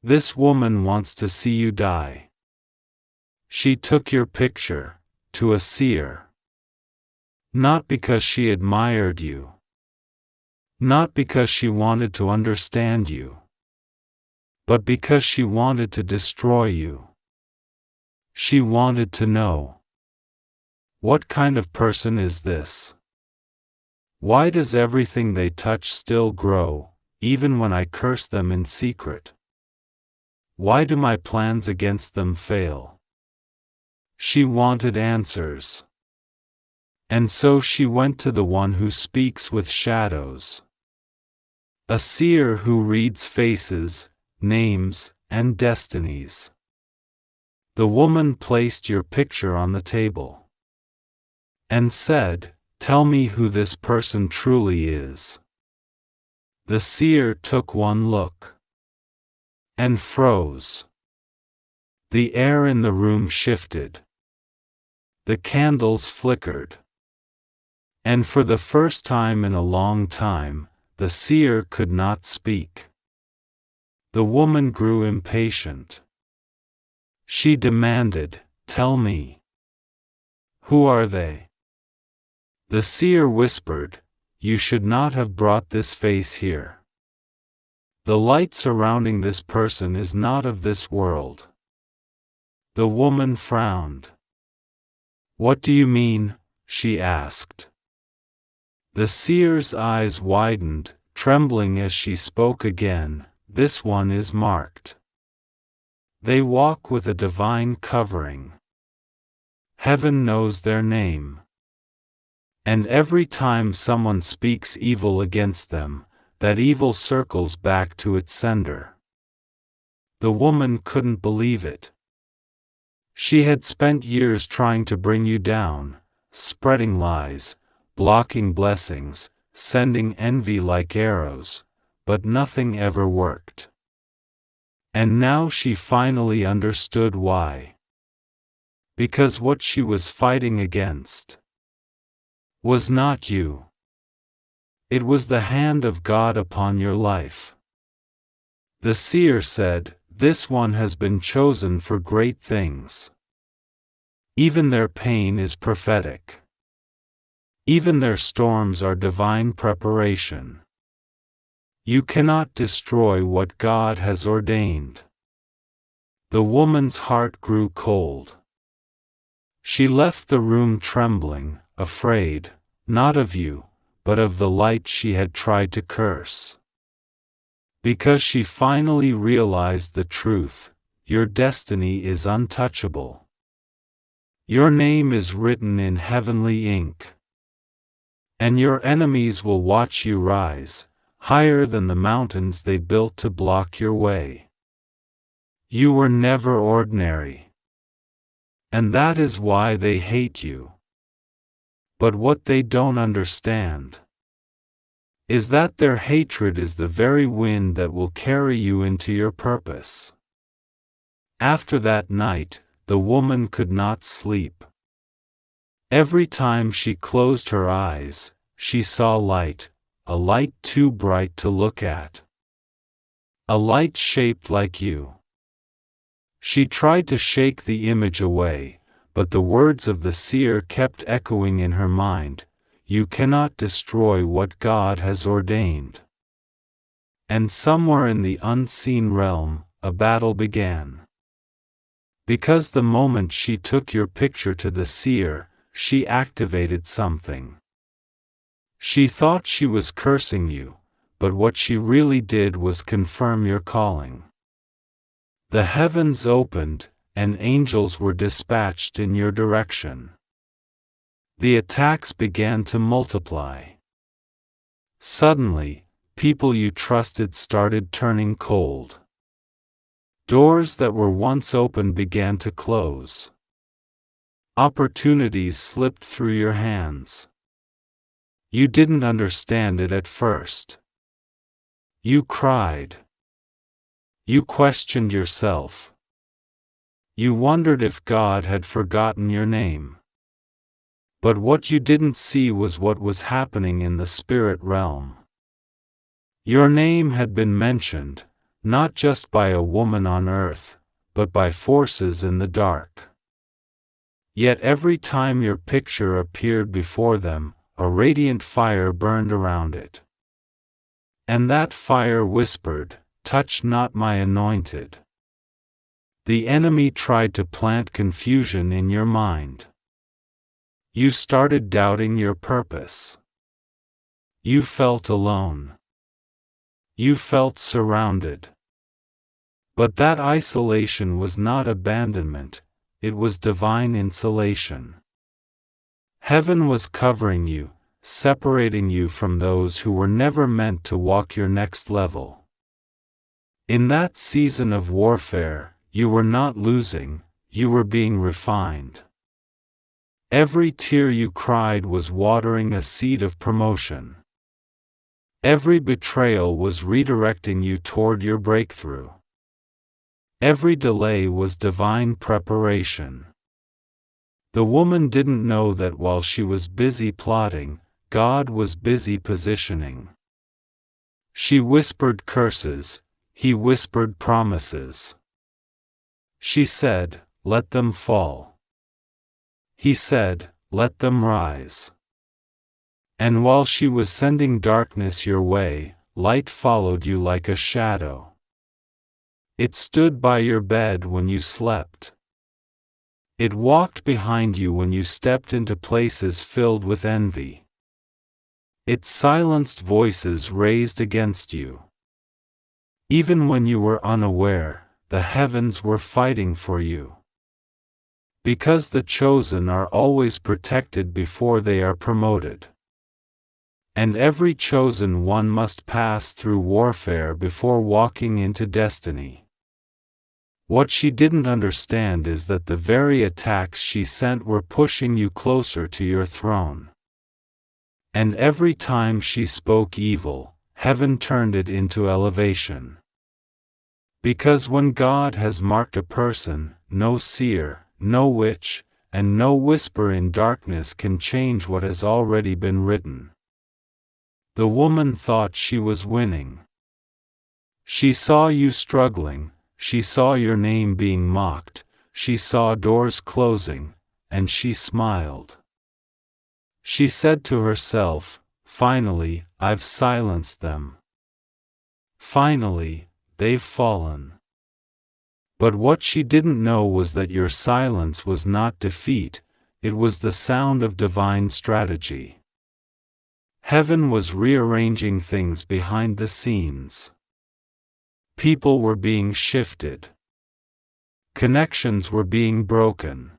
This woman wants to see you die. She took your picture to a seer. Not because she admired you. Not because she wanted to understand you. But because she wanted to destroy you. She wanted to know. What kind of person is this? Why does everything they touch still grow, even when I curse them in secret? Why do my plans against them fail? She wanted answers. And so she went to the one who speaks with shadows. A seer who reads faces, names, and destinies. The woman placed your picture on the table. And said, "Tell me who this person truly is." The seer took one look. And froze. The air in the room shifted. The candles flickered. And for the first time in a long time, the seer could not speak. The woman grew impatient. She demanded, "Tell me. Who are they?" The seer whispered, "You should not have brought this face here. The light surrounding this person is not of this world." The woman frowned. "What do you mean?" she asked. The seer's eyes widened, trembling as she spoke again. "This one is marked. They walk with a divine covering. Heaven knows their name. And every time someone speaks evil against them, that evil circles back to its sender." The woman couldn't believe it. She had spent years trying to bring you down, spreading lies, blocking blessings, sending envy like arrows, but nothing ever worked. And now she finally understood why. Because what she was fighting against was not you. It was the hand of God upon your life. The seer said, "This one has been chosen for great things. Even their pain is prophetic. Even their storms are divine preparation. You cannot destroy what God has ordained." The woman's heart grew cold. She left the room trembling, afraid, not of you, but of the light she had tried to curse. Because she finally realized the truth: your destiny is untouchable. Your name is written in heavenly ink. And your enemies will watch you rise, higher than the mountains they built to block your way. You were never ordinary. And that is why they hate you. But what they don't understand is that their hatred is the very wind that will carry you into your purpose. After that night, the woman could not sleep. Every time she closed her eyes, she saw light, a light too bright to look at. A light shaped like you. She tried to shake the image away, but the words of the seer kept echoing in her mind: "You cannot destroy what God has ordained." And somewhere in the unseen realm, a battle began. Because the moment she took your picture to the seer, she activated something. She thought she was cursing you, but what she really did was confirm your calling. The heavens opened, and angels were dispatched in your direction. The attacks began to multiply. Suddenly, people you trusted started turning cold. Doors that were once open began to close. Opportunities slipped through your hands. You didn't understand it at first. You cried. You questioned yourself. You wondered if God had forgotten your name. But what you didn't see was what was happening in the spirit realm. Your name had been mentioned, not just by a woman on earth, but by forces in the dark. Yet every time your picture appeared before them, a radiant fire burned around it. And that fire whispered, "Touch not my anointed." The enemy tried to plant confusion in your mind. You started doubting your purpose. You felt alone. You felt surrounded. But that isolation was not abandonment, it was divine insulation. Heaven was covering you, separating you from those who were never meant to walk your next level. In that season of warfare, you were not losing, you were being refined. Every tear you cried was watering a seed of promotion. Every betrayal was redirecting you toward your breakthrough. Every delay was divine preparation. The woman didn't know that while she was busy plotting, God was busy positioning. She whispered curses, he whispered promises. She said, "Let them fall." He said, "Let them rise." And while she was sending darkness your way, light followed you like a shadow. It stood by your bed when you slept. It walked behind you when you stepped into places filled with envy. It silenced voices raised against you. Even when you were unaware, the heavens were fighting for you. Because the chosen are always protected before they are promoted. And every chosen one must pass through warfare before walking into destiny. What she didn't understand is that the very attacks she sent were pushing you closer to your throne. And every time she spoke evil, heaven turned it into elevation. Because when God has marked a person, no seer, no witch, and no whisper in darkness can change what has already been written. The woman thought she was winning. She saw you struggling, she saw your name being mocked, she saw doors closing, and she smiled. She said to herself, "Finally, I've silenced them. Finally, they've fallen." But what she didn't know was that your silence was not defeat, it was the sound of divine strategy. Heaven was rearranging things behind the scenes. People were being shifted. Connections were being broken.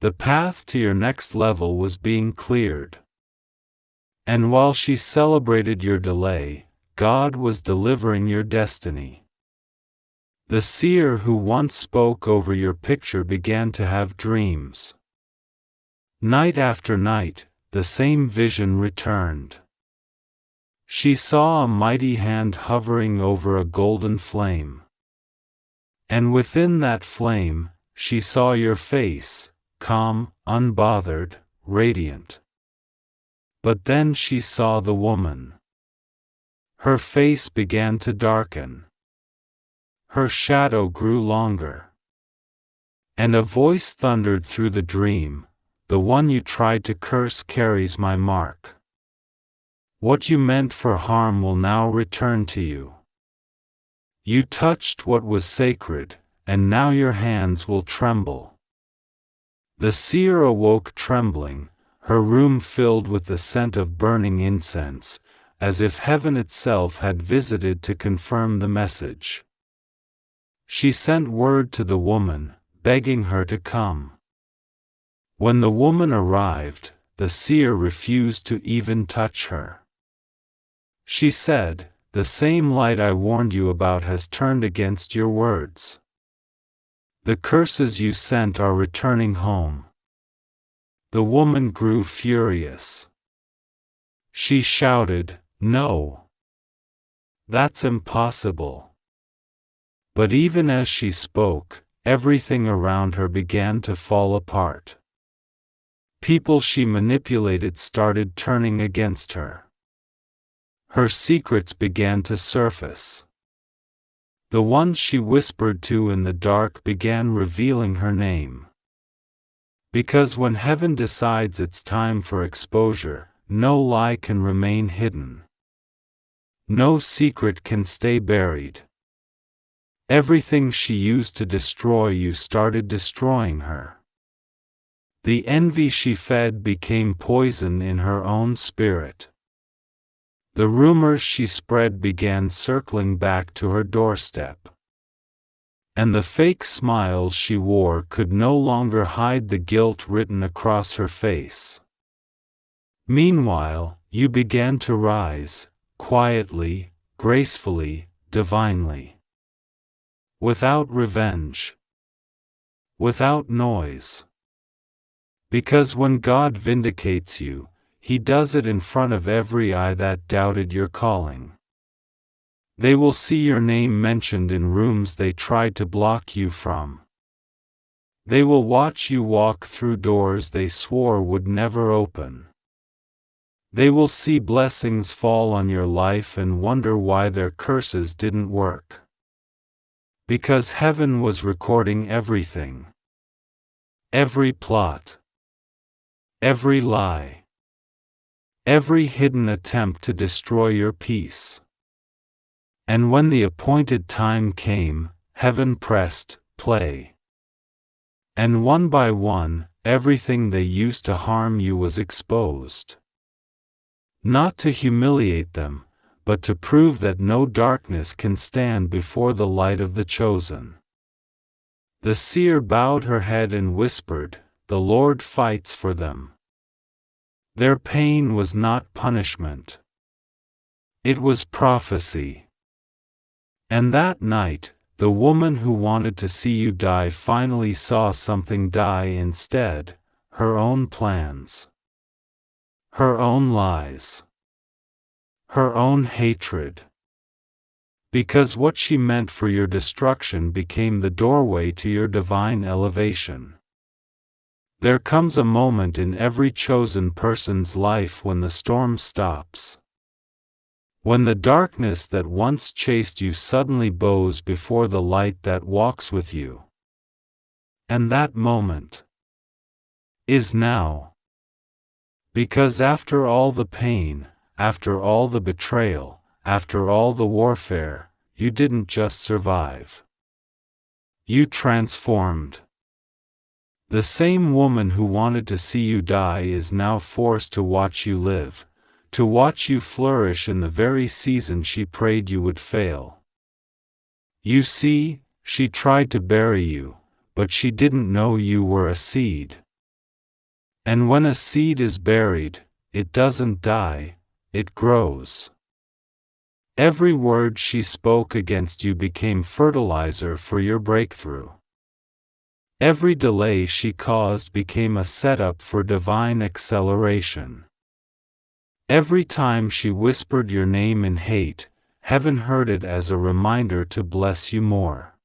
The path to your next level was being cleared. And while she celebrated your delay, God was delivering your destiny. The seer who once spoke over your picture began to have dreams. Night after night, the same vision returned. She saw a mighty hand hovering over a golden flame. And within that flame, she saw your face, calm, unbothered, radiant. But then she saw the woman. Her face began to darken. Her shadow grew longer. And a voice thundered through the dream, "The one you tried to curse carries my mark. What you meant for harm will now return to you. You touched what was sacred, and now your hands will tremble." The seer awoke trembling, her room filled with the scent of burning incense, as if heaven itself had visited to confirm the message. She sent word to the woman, begging her to come. When the woman arrived, the seer refused to even touch her. She said, "The same light I warned you about has turned against your words. The curses you sent are returning home." The woman grew furious. She shouted, "No! That's impossible." But even as she spoke, everything around her began to fall apart. People she manipulated started turning against her. Her secrets began to surface. The ones she whispered to in the dark began revealing her name. Because when heaven decides it's time for exposure, no lie can remain hidden. No secret can stay buried. Everything she used to destroy you started destroying her. The envy she fed became poison in her own spirit. The rumors she spread began circling back to her doorstep. And the fake smiles she wore could no longer hide the guilt written across her face. Meanwhile, you began to rise, quietly, gracefully, divinely. Without revenge. Without noise. Because when God vindicates you, He does it in front of every eye that doubted your calling. They will see your name mentioned in rooms they tried to block you from. They will watch you walk through doors they swore would never open. They will see blessings fall on your life and wonder why their curses didn't work. Because heaven was recording everything. Every plot. Every lie. Every hidden attempt to destroy your peace. And when the appointed time came, heaven pressed play. And one by one, everything they used to harm you was exposed. Not to humiliate them, but to prove that no darkness can stand before the light of the chosen. The seer bowed her head and whispered, "The Lord fights for them." Their pain was not punishment. It was prophecy. And that night, the woman who wanted to see you die finally saw something die instead, her own plans. Her own lies. Her own hatred. Because what she meant for your destruction became the doorway to your divine elevation. There comes a moment in every chosen person's life when the storm stops. When the darkness that once chased you suddenly bows before the light that walks with you. And that moment is now. Because after all the pain, after all the betrayal, after all the warfare, you didn't just survive. You transformed. The same woman who wanted to see you die is now forced to watch you live, to watch you flourish in the very season she prayed you would fail. You see, she tried to bury you, but she didn't know you were a seed. And when a seed is buried, it doesn't die, it grows. Every word she spoke against you became fertilizer for your breakthrough. Every delay she caused became a setup for divine acceleration. Every time she whispered your name in hate, heaven heard it as a reminder to bless you more.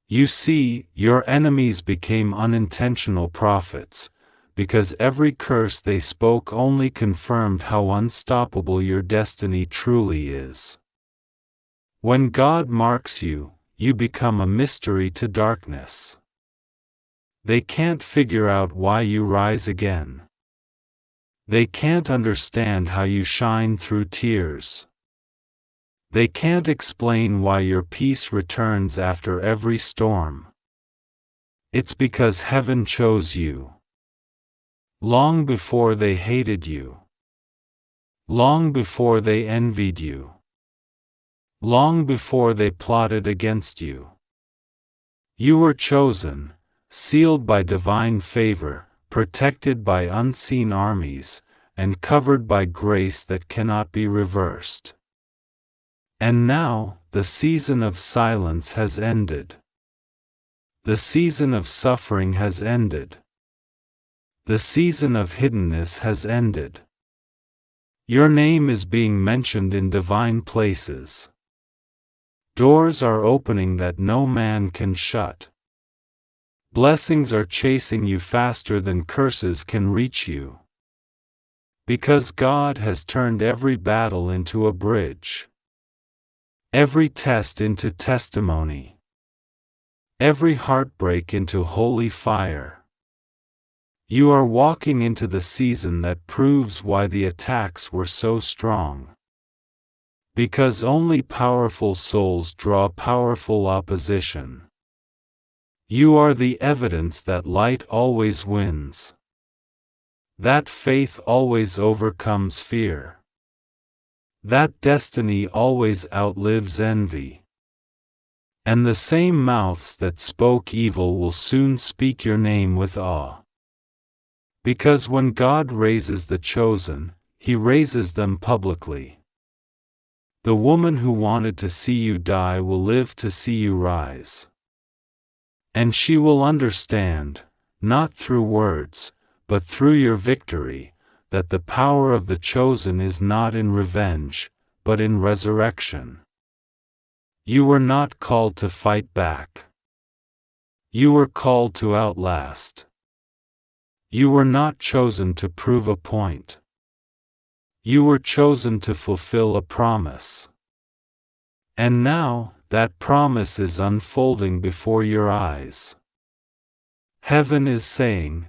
You see, your enemies became unintentional prophets, because every curse they spoke only confirmed how unstoppable your destiny truly is. When God marks you, you become a mystery to darkness. They can't figure out why you rise again. They can't understand how you shine through tears. They can't explain why your peace returns after every storm. It's because heaven chose you. Long before they hated you. Long before they envied you. Long before they plotted against you. You were chosen, sealed by divine favor, protected by unseen armies, and covered by grace that cannot be reversed. And now, the season of silence has ended. The season of suffering has ended. The season of hiddenness has ended. Your name is being mentioned in divine places. Doors are opening that no man can shut. Blessings are chasing you faster than curses can reach you. Because God has turned every battle into a bridge. every test into testimony, every heartbreak into holy fire. You are walking into the season that proves why the attacks were so strong. Because only powerful souls draw powerful opposition. You are the evidence that light always wins. That faith always overcomes fear. That destiny always outlives envy. And the same mouths that spoke evil will soon speak your name with awe. Because when God raises the chosen, He raises them publicly. The woman who wanted to see you die will live to see you rise. And she will understand, not through words, but through your victory, that the power of the chosen is not in revenge, but in resurrection. You were not called to fight back. You were called to outlast. You were not chosen to prove a point. You were chosen to fulfill a promise. And now, that promise is unfolding before your eyes. Heaven is saying,